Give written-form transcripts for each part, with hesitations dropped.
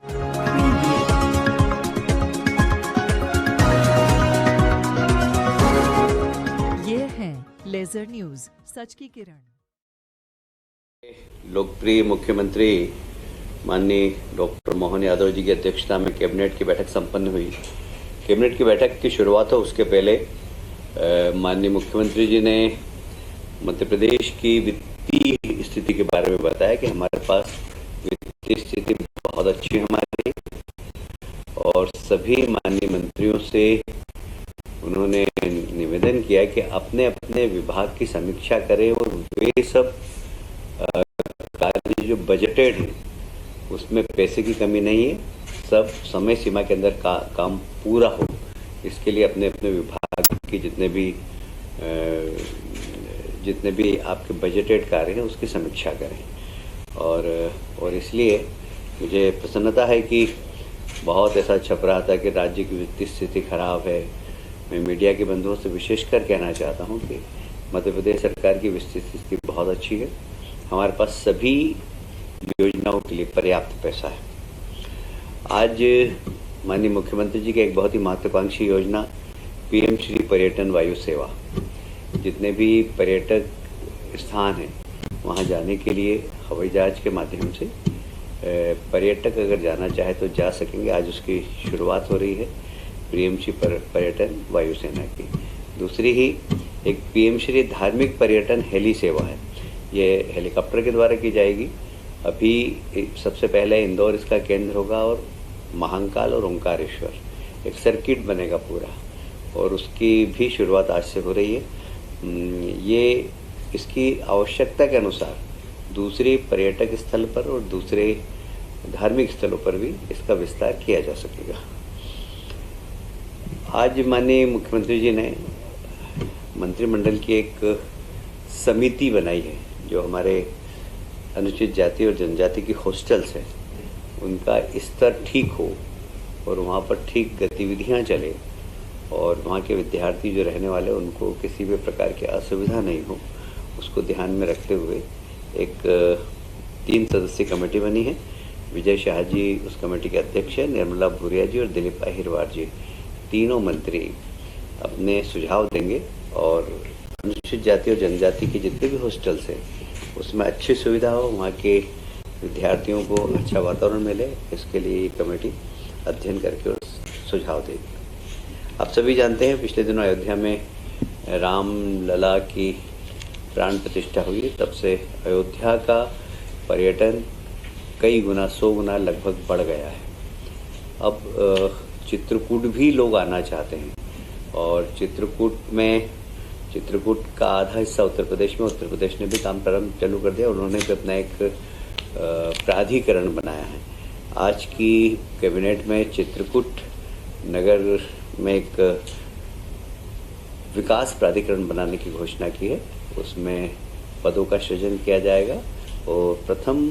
ये है laser news, सच की किरण। लोकप्रिय मुख्यमंत्री माननीय डॉक्टर मोहन यादव जी की अध्यक्षता में कैबिनेट की बैठक संपन्न हुई। कैबिनेट की बैठक की शुरुआत हो उसके पहले माननीय मुख्यमंत्री जी ने मध्य प्रदेश की वित्तीय स्थिति के बारे में बताया कि हमारे पास वित्तीय स्थिति बहुत अच्छी है हमारी, और सभी माननीय मंत्रियों से उन्होंने निवेदन किया कि अपने अपने विभाग की समीक्षा करें और वे सब कार्य जो बजटेड है उसमें पैसे की कमी नहीं है, सब समय सीमा के अंदर काम पूरा हो, इसके लिए अपने अपने विभाग की जितने भी आपके बजटेड कार्य हैं उसकी समीक्षा करें। और इसलिए मुझे प्रसन्नता है कि बहुत ऐसा छप रहा था कि राज्य की वित्तीय स्थिति खराब है। मैं मीडिया के बंधुओं से विशेषकर कहना चाहता हूं कि मध्य प्रदेश सरकार की वित्तीय स्थिति बहुत अच्छी है। हमारे पास सभी योजनाओं के लिए पर्याप्त पैसा है। आज माननीय मुख्यमंत्री जी की एक बहुत ही महत्वाकांक्षी योजना पीएम श्री पर्यटन वायु सेवा, जितने भी पर्यटक स्थान हैं वहां जाने के लिए हवाई जहाज के माध्यम से पर्यटक अगर जाना चाहे तो जा सकेंगे। आज उसकी शुरुआत हो रही है पीएम श्री पर्यटन वायुसेना की। दूसरी ही एक पीएम श्री धार्मिक पर्यटन हेली सेवा है, ये हेलीकॉप्टर के द्वारा की जाएगी। अभी सबसे पहले इंदौर इसका केंद्र होगा और महाकाल और ओंकारेश्वर एक सर्किट बनेगा पूरा, और उसकी भी शुरुआत आज से हो रही है। ये इसकी आवश्यकता के अनुसार दूसरे पर्यटक स्थल पर और दूसरे धार्मिक स्थलों पर भी इसका विस्तार किया जा सकेगा। आज माननीय मुख्यमंत्री जी ने मंत्रिमंडल की एक समिति बनाई है जो हमारे अनुसूचित जाति और जनजाति की हॉस्टल्स हैं उनका स्तर ठीक हो और वहाँ पर ठीक गतिविधियाँ चले और वहाँ के विद्यार्थी जो रहने वाले उनको किसी भी प्रकार की असुविधा नहीं हो, उसको ध्यान में रखते हुए एक 3 सदस्यीय कमेटी बनी है। विजय शाह जी उस कमेटी के अध्यक्ष हैं, निर्मला भूरिया जी और दिलीप अहिरवार जी, तीनों मंत्री अपने सुझाव देंगे और अनुसूचित जाति और जनजाति के जितने भी हॉस्टल्स हैं उसमें अच्छी सुविधा हो, वहाँ के विद्यार्थियों को अच्छा वातावरण मिले, इसके लिए ये कमेटी अध्ययन करके और सुझाव देगी। आप सभी जानते हैं पिछले दिनों अयोध्या में राम लला की प्राण प्रतिष्ठा हुई, तब से अयोध्या का पर्यटन कई गुना 100 गुना लगभग बढ़ गया है। अब चित्रकूट भी लोग आना चाहते हैं और चित्रकूट का आधा हिस्सा उत्तर प्रदेश में, उत्तर प्रदेश ने भी काम प्रारंभ चालू कर दिया। उन्होंने भी अपना एक प्राधिकरण बनाया है। आज की कैबिनेट में चित्रकूट नगर में एक विकास प्राधिकरण बनाने की घोषणा की है। उसमें पदों का सृजन किया जाएगा और प्रथम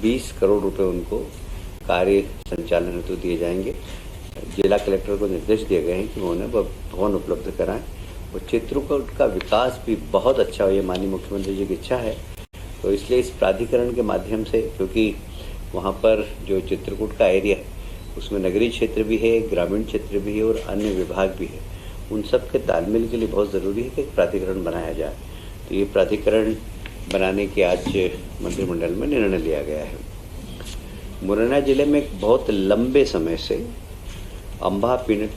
20 करोड़ रुपए उनको कार्य संचालन हेतु दिए जाएंगे। जिला कलेक्टर को निर्देश दिए गए हैं कि वो उन्हें भवन उपलब्ध कराएं और चित्रकूट का विकास भी बहुत अच्छा हो, ये माननीय मुख्यमंत्री जी की इच्छा है। तो इसलिए इस प्राधिकरण के माध्यम से, क्योंकि वहाँ पर जो चित्रकूट का एरिया है उसमें नगरीय क्षेत्र भी है, ग्रामीण क्षेत्र भी है और अन्य विभाग भी है, उन सब के तालमेल के लिए बहुत ज़रूरी है कि एक प्राधिकरण बनाया जाए। तो ये प्राधिकरण बनाने के आज मंत्रिमंडल में निर्णय लिया गया है। मुरैना जिले में एक बहुत लंबे समय से अम्बा पीनट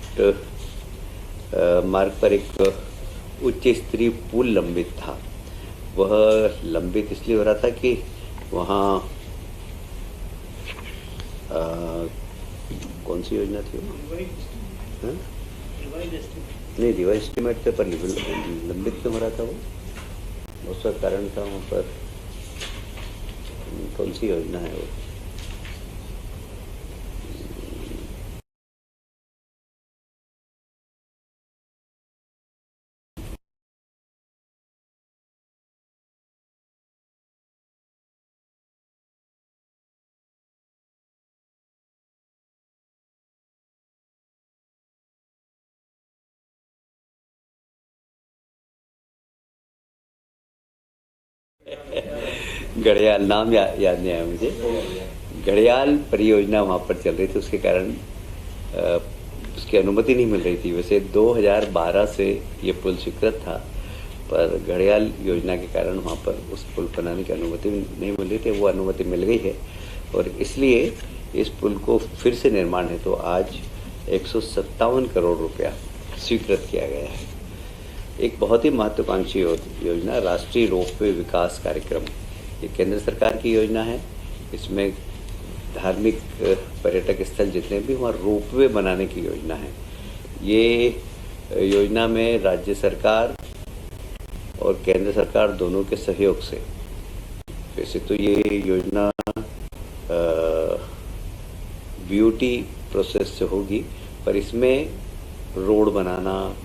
मार्ग पर एक उच्च स्तरीय पुल लंबित था। वह लंबित इसलिए हो रहा था कि वहाँ कौन सी योजना थी वो? नहीं, रिवाइज एस्टीमेट पे पर लंबित क्यों हो रहा था वो? उसका कारण था वहाँ पर कौन सी योजना है वो? घड़ियाल नाम याद नहीं आया मुझे। घड़ियाल परियोजना वहाँ पर चल रही थी, उसके कारण उसकी अनुमति नहीं मिल रही थी। वैसे 2012 से ये पुल स्वीकृत था, पर घड़ियाल योजना के कारण वहाँ पर उस पुल बनाने की अनुमति नहीं मिल रही थी। वो अनुमति मिल गई है और इसलिए इस पुल को फिर से निर्माण है तो आज 157 करोड़ रुपया स्वीकृत किया गया है। एक बहुत ही महत्वाकांक्षी योजना राष्ट्रीय रोपवे विकास कार्यक्रम, ये केंद्र सरकार की योजना है। इसमें धार्मिक पर्यटक स्थल जितने भी वहाँ रोपवे बनाने की योजना है। ये योजना में राज्य सरकार और केंद्र सरकार दोनों के सहयोग से, वैसे तो ये योजना बीओटी प्रोसेस से होगी, पर इसमें रोड बनाना,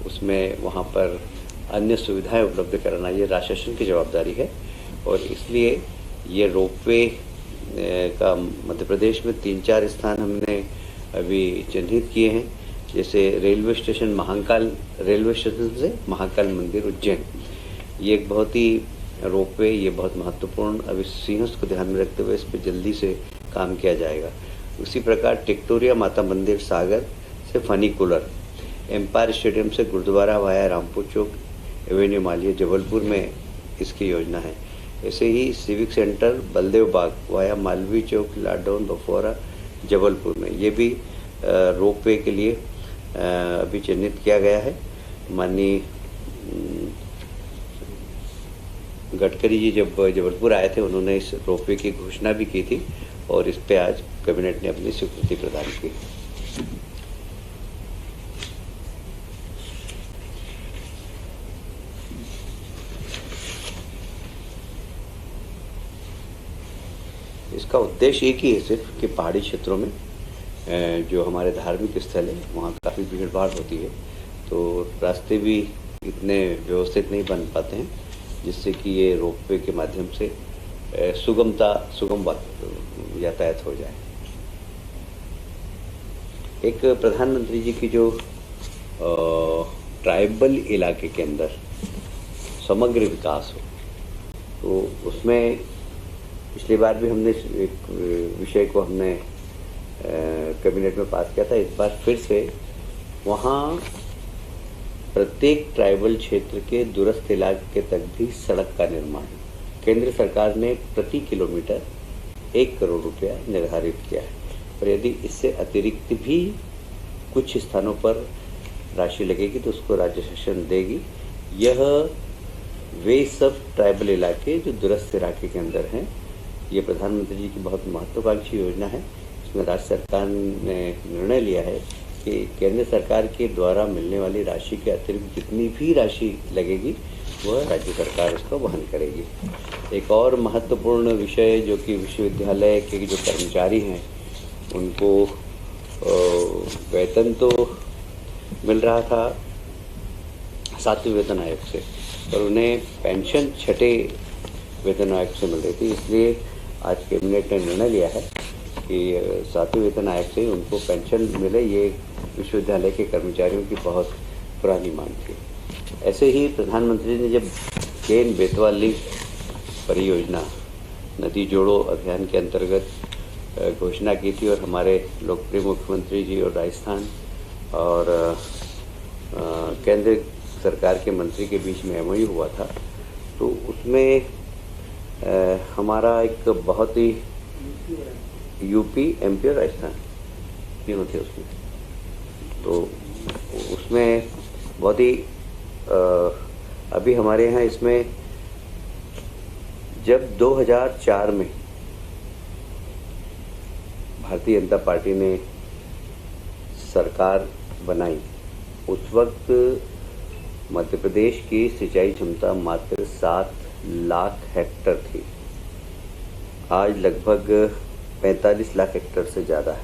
उसमें वहाँ पर अन्य सुविधाएं उपलब्ध कराना ये राज्य शासन की जवाबदारी है। और इसलिए ये रोपवे का मध्य प्रदेश में 3-4 स्थान हमने अभी चिन्हित किए हैं, जैसे railway station Mahakal, railway station से महाकाल मंदिर उज्जैन, ये एक बहुत ही रोपवे, ये बहुत महत्वपूर्ण, अभी सिंहस्थ को ध्यान में रखते हुए इस पर जल्दी से काम किया जाएगा। उसी प्रकार टिक्टोरिया माता मंदिर सागर से फनीकुलर, एम्पायर स्टेडियम से गुरुद्वारा वाया रामपुर चौक एवेन्यू मालिया जबलपुर में इसकी योजना है। ऐसे ही सिविक सेंटर बलदेव बाग वाया मालवीय चौक लाडौन बफौरा जबलपुर में, ये भी रोपवे के लिए अभी चिन्हित किया गया है। माननीय गडकरी जी जब जबलपुर आए थे उन्होंने इस रोपवे की घोषणा भी की थी और इस पे आज कैबिनेट ने अपनी स्वीकृति प्रदान की। इसका उद्देश्य एक ही है सिर्फ कि पहाड़ी क्षेत्रों में जो हमारे धार्मिक स्थल है वहाँ काफ़ी भीड़ भाड़ होती है, तो रास्ते भी इतने व्यवस्थित नहीं बन पाते हैं, जिससे कि ये रोपवे के माध्यम से सुगम यातायात हो जाए। एक प्रधानमंत्री जी की जो ट्राइबल इलाके के अंदर समग्र विकास हो, तो उसमें पिछली बार भी हमने एक विषय को हमने कैबिनेट में पास किया था। इस बार फिर से वहाँ प्रत्येक ट्राइबल क्षेत्र के दूरस्थ इलाके तक भी सड़क का निर्माण केंद्र सरकार ने प्रति किलोमीटर 1 करोड़ रुपया निर्धारित किया है, और यदि इससे अतिरिक्त भी कुछ स्थानों पर राशि लगेगी तो उसको राज्य शासन देगी। यह वे सब ट्राइबल इलाके जो दूरस्थ इलाके के अंदर हैं, ये प्रधानमंत्री जी की बहुत महत्वाकांक्षी योजना है। इसमें राज्य सरकार ने निर्णय लिया है कि केंद्र सरकार के द्वारा मिलने वाली राशि के अतिरिक्त जितनी भी राशि लगेगी वह राज्य सरकार उसको वहन करेगी। एक और महत्वपूर्ण विषय जो कि विश्वविद्यालय के जो कर्मचारी हैं उनको वेतन तो मिल रहा था 7वें वेतन आयोग से, पर उन्हें पेंशन 6ठे वेतन आयोग से मिल रही थी। इसलिए आज कैबिनेट ने निर्णय लिया है कि 7वें वेतन आयोग से उनको पेंशन मिले। ये विश्वविद्यालय के कर्मचारियों की बहुत पुरानी मांग थी। ऐसे ही प्रधानमंत्री ने जब केन बेतवा लिंक परियोजना नदी जोड़ो अभियान के अंतर्गत घोषणा की थी और हमारे लोकप्रिय मुख्यमंत्री जी और राजस्थान और केंद्र सरकार के मंत्री के बीच में एमओयू हुआ था, तो उसमें हमारा एक बहुत ही यूपी, एमपी और राजस्थान तीनों थे उसमें, तो उसमें बहुत ही अभी हमारे यहाँ इसमें जब 2004 में भारतीय जनता पार्टी ने सरकार बनाई, उस वक्त मध्य प्रदेश की सिंचाई क्षमता मात्र 7 लाख हेक्टेयर थी। आज लगभग 45 लाख हेक्टेयर से ज़्यादा है।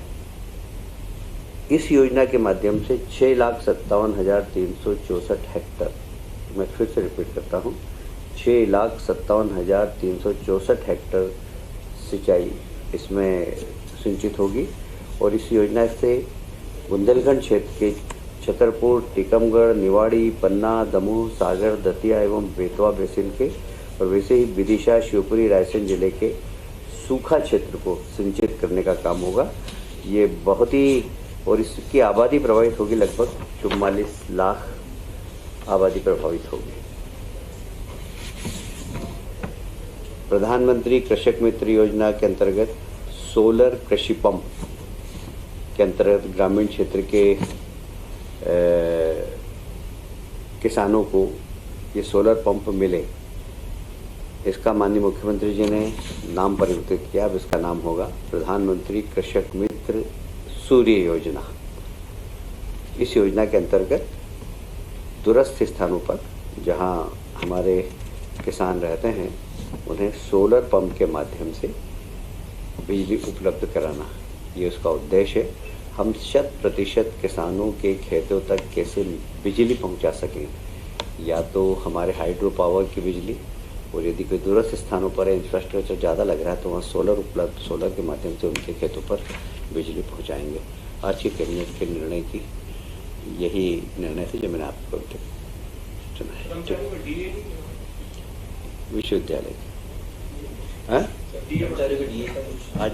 इस योजना के माध्यम से 6,57,364 हेक्टेयर, मैं फिर से रिपीट करता हूँ, 6,57,364 हेक्टेयर सिंचाई इसमें सिंचित होगी। और इस योजना से बुंदेलखंड क्षेत्र के छतरपुर, टीकमगढ़, निवाड़ी, पन्ना, दमोह, सागर, दतिया एवं बेतवा बेसिन के, और वैसे ही विदिशा, शिवपुरी, रायसेन जिले के सूखा क्षेत्र को सिंचित करने का काम होगा। ये बहुत ही, और इसकी आबादी प्रभावित होगी, लगभग 44 लाख आबादी प्रभावित होगी। प्रधानमंत्री कृषक मित्र योजना के अंतर्गत सोलर कृषि पंप के अंतर्गत ग्रामीण क्षेत्र के किसानों को ये सोलर पंप मिले, इसका माननीय मुख्यमंत्री जी ने नाम परिवर्तित किया। अब इसका नाम होगा प्रधानमंत्री कृषक मित्र सूर्य योजना। इस योजना के अंतर्गत दूरस्थ स्थानों पर जहां हमारे किसान रहते हैं उन्हें सोलर पंप के माध्यम से बिजली उपलब्ध कराना, ये उसका उद्देश्य है। हम 100% किसानों के खेतों तक कैसे बिजली पहुंचा सकें, या तो हमारे हाइड्रो पावर की बिजली, और यदि कोई दूरस्थ स्थानों पर इंफ्रास्ट्रक्चर ज़्यादा लग रहा है तो वहाँ सोलर उपलब्ध, सोलर के माध्यम से उनके खेतों पर बिजली पहुँचाएँगे। आज की कैबिनेट के निर्णय की यही निर्णय थे जो मैंने आपको सुना है। विश्वविद्यालय आज